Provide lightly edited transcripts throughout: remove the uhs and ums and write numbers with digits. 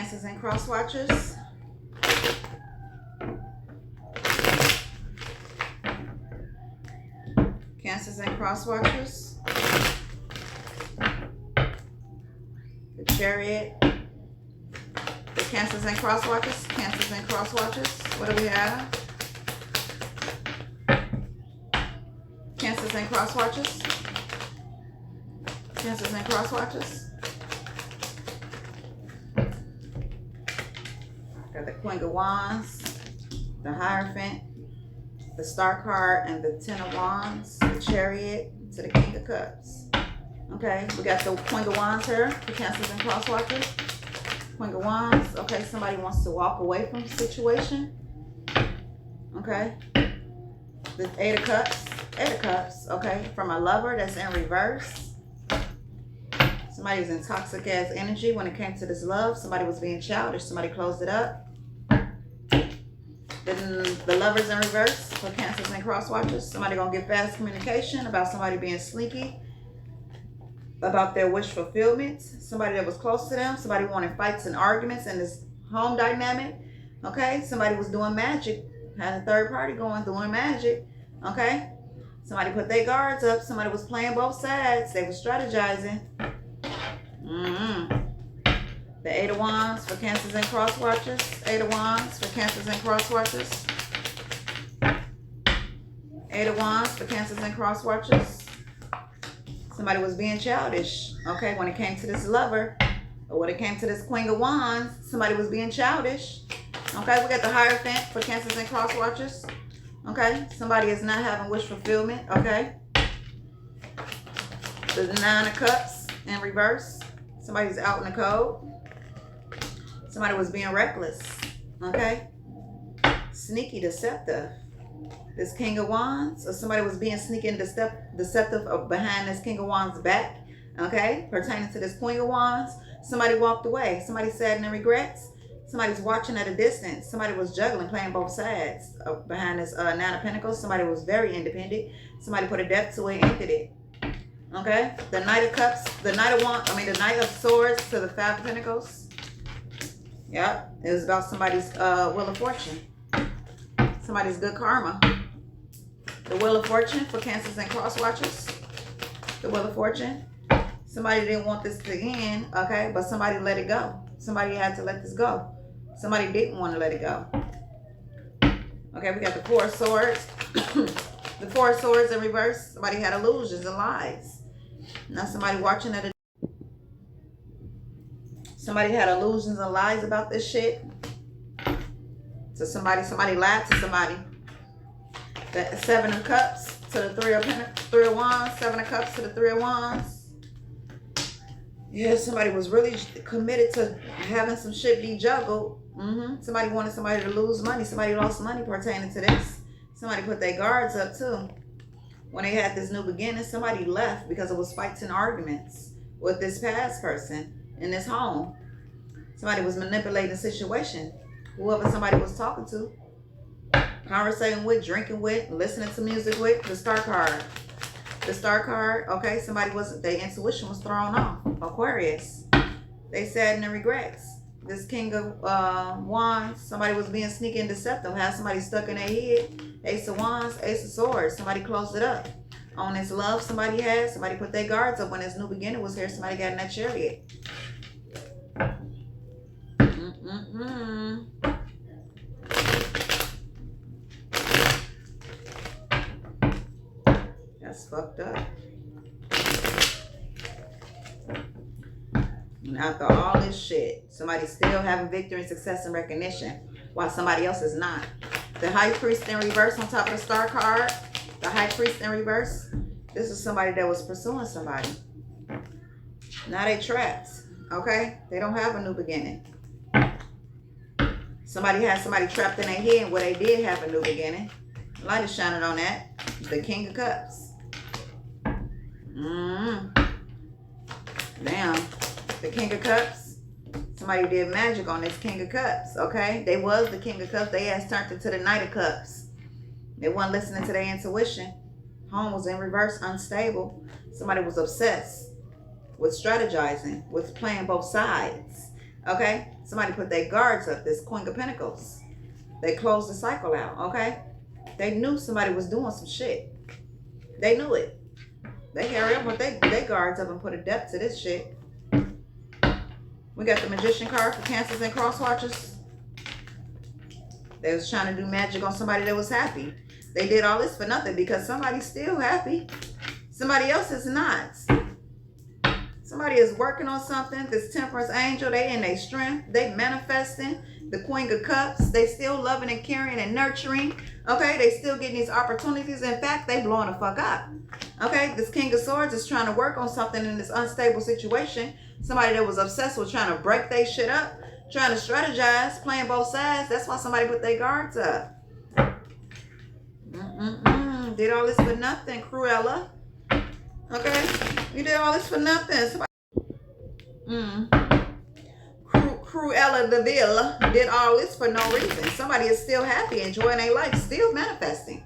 Cancers and cross watchers. Cancers and cross watchers. The Chariot. The Cancers and cross watchers. Cancers and cross watchers. What do we have? Cancers and cross watchers. Cancers and cross watchers. Got the Queen of Wands, the Hierophant, the Star card, and the Ten of Wands, the Chariot, to the King of Cups. Okay, we got the Queen of Wands here, the Cancers and cross watchers. Queen of Wands. Okay, somebody wants to walk away from the situation. Okay. The Eight of Cups. Eight of Cups. Okay, from a lover that's in reverse. Somebody's in toxic ass energy when it came to this love. Somebody was being childish. Somebody closed it up. Then the lovers in reverse for Cancers and cross watchers. Somebody gonna get fast communication about somebody being sneaky about their wish fulfillment. Somebody that was close to them. Somebody wanted fights and arguments in this home dynamic. Okay, somebody was doing magic. Had a third party going doing magic. Okay, somebody put their guards up. Somebody was playing both sides. They were strategizing. The Eight of Wands for Cancers and cross watchers. Eight of Wands for Cancers and cross watchers. Eight of Wands for Cancers and cross watchers. Somebody was being childish. Okay, when it came to this lover, or when it came to this Queen of Wands, somebody was being childish. Okay, we got the Hierophant for Cancers and cross watchers. Okay, somebody is not having wish fulfillment. Okay, the Nine of Cups in reverse. Somebody's out in the cold. Somebody was being reckless. Okay, sneaky, deceptive. This King of Wands, or somebody was being sneaky and deceptive behind this King of Wands back. Okay, pertaining to this Queen of Wands. Somebody walked away. Somebody sad and regrets. Somebody's watching at a distance. Somebody was juggling, playing both sides behind this Nine of Pentacles. Somebody was very independent. Somebody put a death to it, ended it. Okay, the Knight of Cups, the Knight of Wands, the Knight of Swords to the Five of Pentacles. Yep, it was about somebody's Wheel of Fortune. Somebody's good karma. The Wheel of Fortune for Cancers and cross watchers. The Wheel of Fortune. Somebody didn't want this to end, okay, but somebody let it go. Somebody had to let this go. Somebody didn't want to let it go. Okay, we got the Four of Swords. The Four of Swords in reverse. Somebody had illusions and lies. Now somebody watching at a... Somebody had illusions and lies about this shit. To somebody lied to somebody. The Seven of Cups to the Three of Wands. Seven of Cups to the Three of Wands. Yeah, somebody was really committed to having some shit be juggled. Somebody wanted somebody to lose money. Somebody lost money pertaining to this. Somebody put their guards up too. When they had this new beginning, somebody left because it was fights and arguments with this past person in this home. Somebody was manipulating the situation. Whoever somebody was talking to, conversating with, drinking with, listening to music with. The Star card. The Star card, okay, their intuition was thrown off. Aquarius. They saddened and regrets. This King of Wands, somebody was being sneaky and deceptive. Had somebody stuck in their head. Ace of Wands, Ace of Swords. Somebody closed it up. On this love somebody had, somebody put their guards up when this new beginning was here. Somebody got in that Chariot. That's fucked up. And after all this shit, somebody's still having victory, success, and recognition, while somebody else is not. The High Priest in reverse on top of the Star card. The High Priest in reverse. This is somebody that was pursuing somebody. Now they trapped. Okay? They don't have a new beginning. Somebody had somebody trapped in their head where they did have a new beginning. Light is shining on that. The King of Cups. Damn. The King of Cups. Somebody did magic on this King of Cups. Okay? They was the King of Cups. They ass turned into the Knight of Cups. They wasn't listening to their intuition. Home was in reverse, unstable. Somebody was obsessed with strategizing, with playing both sides. Okay? Somebody put their guards up, this Queen of Pentacles. They closed the cycle out, okay? They knew somebody was doing some shit. They knew it. They hurry up with their guards up and put a depth to this shit. We got the Magician card for Cancers and Cross Watchers. They was trying to do magic on somebody that was happy. They did all this for nothing because somebody's still happy. Somebody else is not. Somebody is working on something. This Temperance Angel, they in their strength. They manifesting. The Queen of Cups, they still loving and caring and nurturing. Okay, they still getting these opportunities. In fact, they blowing the fuck up. Okay, this King of Swords is trying to work on something in this unstable situation. Somebody that was obsessed with trying to break their shit up, trying to strategize, playing both sides. That's why somebody put their guards up. Did all this for nothing, Cruella. Okay, you did all this for nothing. Somebody, Cruella de Vil did all this for no reason. Somebody is still happy, enjoying their life, still manifesting.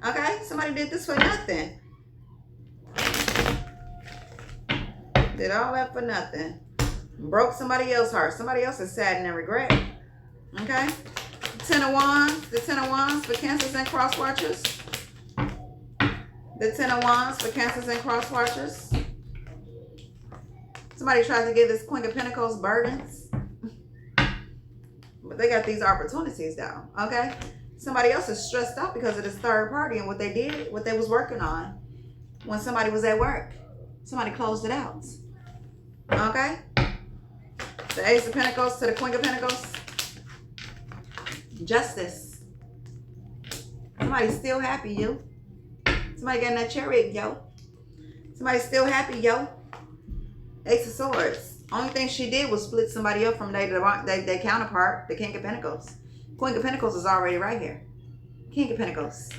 Okay, somebody did this for nothing. Did all that for nothing. Broke somebody else's heart. Somebody else is sad and regret. Okay, Ten of Wands. The Ten of Wands for Cancers and Cross Watchers. The Ten of Wands for Cancers and Cross Watchers. Somebody tried to give this Queen of Pentacles burdens. But they got these opportunities though. Okay? Somebody else is stressed out because of this third party and what they did, what they was working on when somebody was at work. Somebody closed it out. Okay? The Ace of Pentacles to the Queen of Pentacles. Justice. Somebody's still happy, you. Somebody got in that chariot, yo. Somebody's still happy, yo. Ace of Swords. Only thing she did was split somebody up from their counterpart, the King of Pentacles. Queen of Pentacles is already right here. King of Pentacles.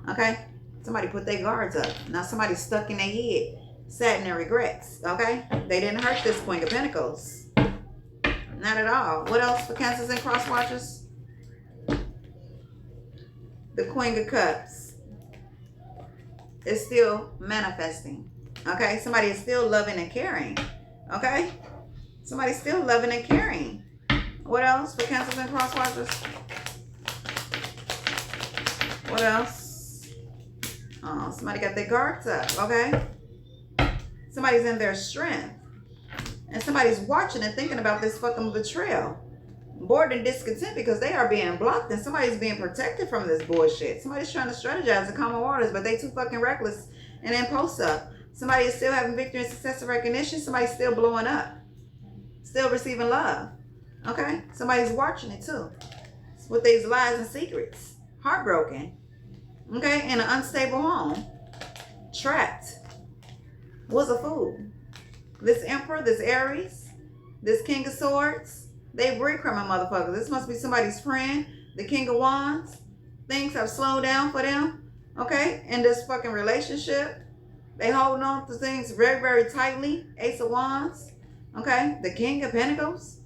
Okay? Somebody put their guards up. Now somebody's stuck in their head. Sad and regrets. Okay? They didn't hurt this Queen of Pentacles. Not at all. What else for Cancers and Cross Watchers? The Queen of Cups is still manifesting. Okay? Somebody is still loving and caring. Okay? Somebody's still loving and caring. What else for Cancers and Cross Watchers? What else? Oh, somebody got their guards up. Okay? Somebody's in their strength. And somebody's watching and thinking about this fucking betrayal. Bored and discontent because they are being blocked and somebody's being protected from this bullshit. Somebody's trying to strategize the common waters, but they too fucking reckless and impulsive up. Somebody is still having victory and success and recognition. Somebody's still blowing up. Still receiving love. Okay? Somebody's watching it too. With these lies and secrets. Heartbroken. Okay? In an unstable home. Trapped. Was a fool. This Emperor, this Aries, this King of Swords, they breadcrumbing motherfuckers. This must be somebody's friend. The King of Wands. Things have slowed down for them. Okay? In this fucking relationship. They holding on to things very, very tightly. Ace of Wands. Okay? The King of Pentacles.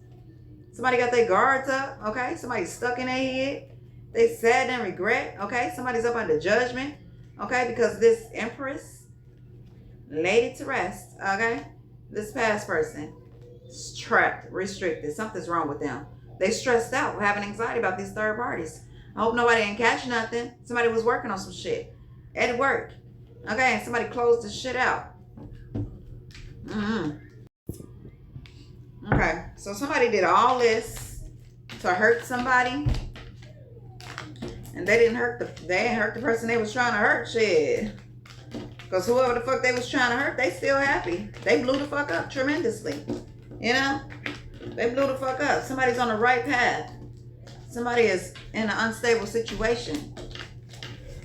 Somebody got their guards up. Okay? Somebody's stuck in their head. They sad and regret. Okay? Somebody's up under judgment. Okay? Because this Empress laid it to rest. Okay? This past person is trapped, restricted. Something's wrong with them. They stressed out, having anxiety about these third parties. I hope nobody didn't catch nothing. Somebody was working on some shit at work. Okay, and somebody closed the shit out. Okay, so somebody did all this to hurt somebody, and they didn't hurt the person they was trying to hurt. Shit. Because whoever the fuck they was trying to hurt, they still happy. They blew the fuck up tremendously. You know? They blew the fuck up. Somebody's on the right path. Somebody is in an unstable situation.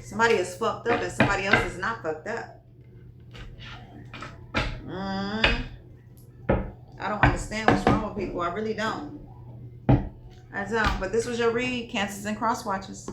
Somebody is fucked up and somebody else is not fucked up. I don't understand what's wrong with people. I really don't. I don't. But this was your read, Cancers and Cross Watchers.